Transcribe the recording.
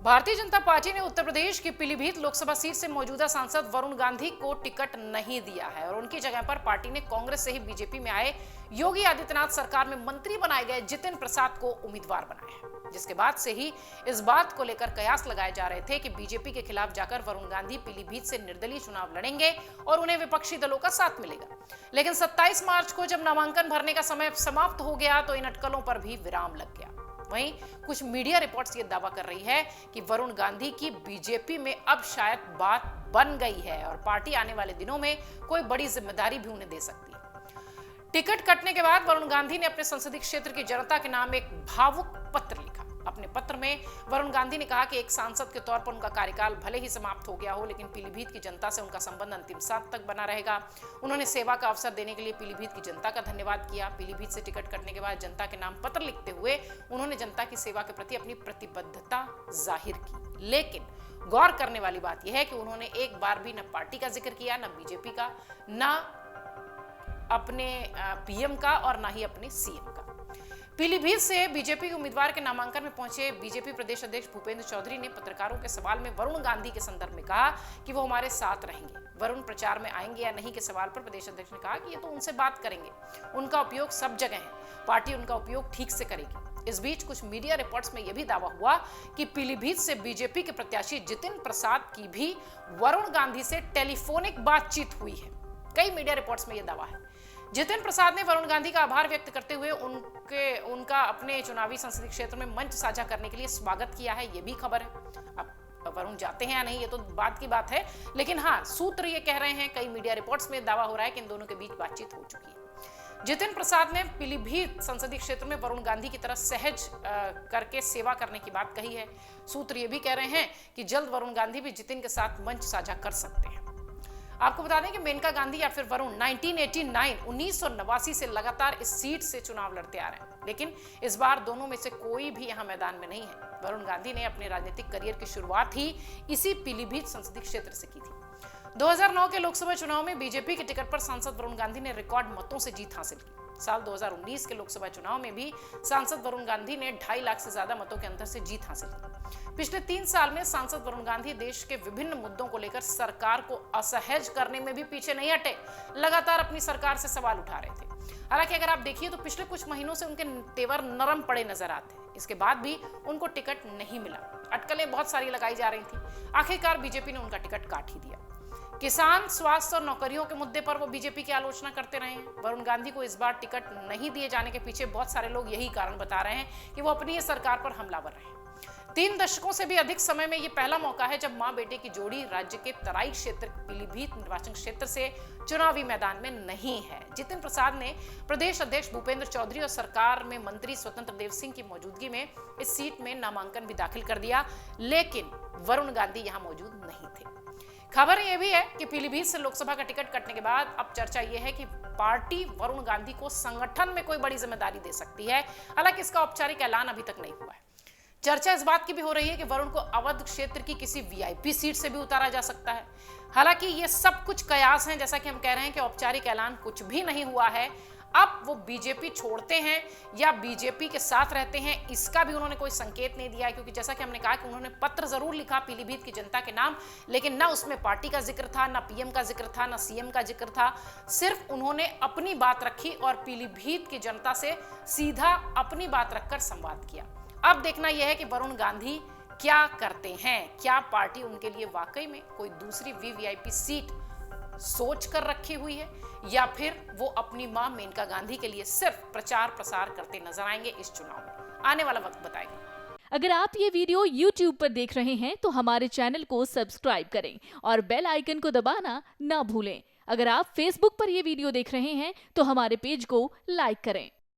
Bharatiya Janata party ने उत्तर प्रदेश की Pilibhit Lok Sabha seat से मौजूदा सांसद वरुण गांधी को टिकट नहीं दिया है और उनकी जगह पर पार्टी ने कांग्रेस से ही बीजेपी में आए योगी आदित्यनाथ सरकार में मंत्री बनाए गए जितिन प्रसाद को उम्मीदवार बनाया है, जिसके बाद से ही इस बात को लेकर कयास लगाए जा रहे थे कि बीजेपी के खिलाफ जाकर वरुण गांधी पीलीभीत से निर्दलीय चुनाव लड़ेंगे और उन्हें विपक्षी दलों का साथ मिलेगा। लेकिन 27 मार्च को जब नामांकन भरने का समय समाप्त हो गया तो इन अटकलों पर भी विराम लग गया। वहीं कुछ मीडिया रिपोर्ट्स ये दावा कर रही है कि वरुण गांधी की बीजेपी में अब शायद बात बन गई है और पार्टी आने वाले दिनों में कोई बड़ी जिम्मेदारी भी उन्हें दे सकती है। टिकट कटने के बाद वरुण गांधी ने अपने संसदीय क्षेत्र की जनता के नाम एक भावुक पत्र लिखा। अपने पत्र में वरुण गांधी ने कहा कि एक सांसद के तौर पर उनका कार्यकाल भले ही समाप्त हो गया हो, लेकिन पीलीभीत की जनता से उनका संबंध अंतिम सांस तक बना रहेगा। उन्होंने सेवा का अवसर देने के लिए पीलीभीत की जनता का धन्यवाद किया। पीलीभीत से टिकट कटने के बाद जनता के नाम पत्र लिखते हुए उन्होंने जनता की सेवा के प्रति अपनी प्रतिबद्धता जाहिर की। लेकिन गौर करने वाली बात यह है कि उन्होंने एक बार भी न पार्टी का जिक्र किया, न बीजेपी का, न अपने पीएम का और ना ही अपने सीएम का। पीलीभीत से बीजेपी के उम्मीदवार के नामांकन में पहुंचे बीजेपी प्रदेश अध्यक्ष भूपेंद्र चौधरी ने पत्रकारों के सवाल में वरुण गांधी के संदर्भ में कहा कि वो हमारे साथ रहेंगे। वरुण प्रचार में आएंगे या नहीं के सवाल पर प्रदेश अध्यक्ष ने कहा कि ये तो उनसे बात करेंगे, उनका उपयोग सब जगह है, पार्टी उनका उपयोग ठीक से करेगी। इस बीच कुछ मीडिया रिपोर्ट्स में यह भी दावा हुआ कि पीलीभीत से बीजेपी के प्रत्याशी जितिन प्रसाद की भी वरुण गांधी से टेलीफोनिक बातचीत हुई है। कई मीडिया रिपोर्ट्स में यह दावा है। जितिन प्रसाद ने वरुण गांधी का आभार व्यक्त करते हुए उनका अपने चुनावी संसदीय क्षेत्र में मंच साझा करने के लिए स्वागत किया है, ये भी खबर है। अब वरुण जाते हैं या नहीं ये तो बात की बात है, लेकिन हाँ, सूत्र ये कह रहे हैं, कई मीडिया रिपोर्ट्स में दावा हो रहा है कि इन दोनों के बीच बातचीत हो चुकी है। जितिन प्रसाद ने पीलीभीत संसदीय क्षेत्र में वरुण गांधी की तरह सहज करके सेवा करने की बात कही है। सूत्र ये भी कह रहे हैं कि जल्द वरुण गांधी भी जितिन के साथ मंच साझा कर सकते हैं। आपको बता दें कि मेनका गांधी या फिर वरुण 1989 से लगातार इस सीट से चुनाव लड़ते आ रहे हैं, लेकिन इस बार दोनों में से कोई भी यहां मैदान में नहीं है। वरुण गांधी ने अपने राजनीतिक करियर की शुरुआत ही इसी पीलीभीत संसदीय क्षेत्र से की थी। 2009 के लोकसभा चुनाव में बीजेपी के टिकट पर सांसद वरुण गांधी ने रिकॉर्ड मतों से जीत हासिल की। साल 2019 के लोकसभा चुनाव में भी सांसद वरुण गांधी ने 2.5 लाख से ज्यादा मतों के अंतर से जीत हासिल की। पिछले 3 साल में सांसद वरुण गांधी देश के विभिन्न मुद्दों को लेकर सरकार को असहज करने में भी पीछे नहीं हटे, लगातार अपनी सरकार से सवाल उठा रहे थे। हालांकि अगर आप देखिए तो पिछले कुछ महीनों से उनके तेवर नरम पड़े नजर आते हैं। इसके बाद भी उनको टिकट नहीं मिला, अटकलें बहुत सारी लगाई जा रही थी। आखिरकार बीजेपी ने उनका टिकट काट ही दिया। किसान, स्वास्थ्य और नौकरियों के मुद्दे पर वो बीजेपी की आलोचना करते रहे हैं। वरुण गांधी को इस बार टिकट नहीं दिए जाने के पीछे बहुत सारे लोग यही कारण बता रहे हैं कि वो अपनी ही सरकार पर हमलावर रहे। 3 दशकों से भी अधिक समय में ये पहला मौका है जब मां बेटे की जोड़ी राज्य के तराई क्षेत्र पीलीभीत निर्वाचन क्षेत्र से चुनावी मैदान में नहीं है। जितिन प्रसाद ने प्रदेश अध्यक्ष भूपेंद्र चौधरी और सरकार में मंत्री स्वतंत्र देव सिंह की मौजूदगी में इस सीट में नामांकन भी दाखिल कर दिया, लेकिन वरुण गांधी यहां मौजूद नहीं थे। खबर यह भी है कि पीलीभीत से लोकसभा का टिकट कटने के बाद अब चर्चा यह है कि पार्टी वरुण गांधी को संगठन में कोई बड़ी जिम्मेदारी दे सकती है। हालांकि इसका औपचारिक ऐलान अभी तक नहीं हुआ है। चर्चा इस बात की भी हो रही है कि वरुण को अवध क्षेत्र की किसी वीआईपी सीट से भी उतारा जा सकता है। हालांकि ये सब कुछ कयास हैं, जैसा कि हम कह रहे हैं कि औपचारिक ऐलान कुछ भी नहीं हुआ है। अब वो बीजेपी छोड़ते हैं या बीजेपी के साथ रहते हैं, इसका भी उन्होंने कोई संकेत नहीं दिया है, क्योंकि जैसा कि हमने कहा कि उन्होंने पत्र जरूर लिखा पीलीभीत की जनता के नाम, लेकिन ना उसमें पार्टी का जिक्र था, ना पीएम का जिक्र था, ना सीएम का जिक्र था। सिर्फ उन्होंने अपनी बात रखी और पीलीभीत की जनता से सीधा अपनी बात रखकर संवाद किया। अब देखना यह है कि वरुण गांधी क्या करते हैं। क्या पार्टी उनके लिए वाकई में कोई दूसरी वीवीआईपी सीट सोच कर रखी हुई है, या फिर वो अपनी मां मेनका गांधी के लिए सिर्फ प्रचार प्रसार करते नजर आएंगे इस चुनाव में। आने वाला वक्त बताएगा। अगर आप ये वीडियो YouTube पर देख रहे हैं तो हमारे चैनल को सब्सक्राइब करें और बेल आइकन को दबाना ना भूलें। अगर आप Facebook पर ये वीडियो देख रहे हैं तो हमारे पेज को लाइक करें।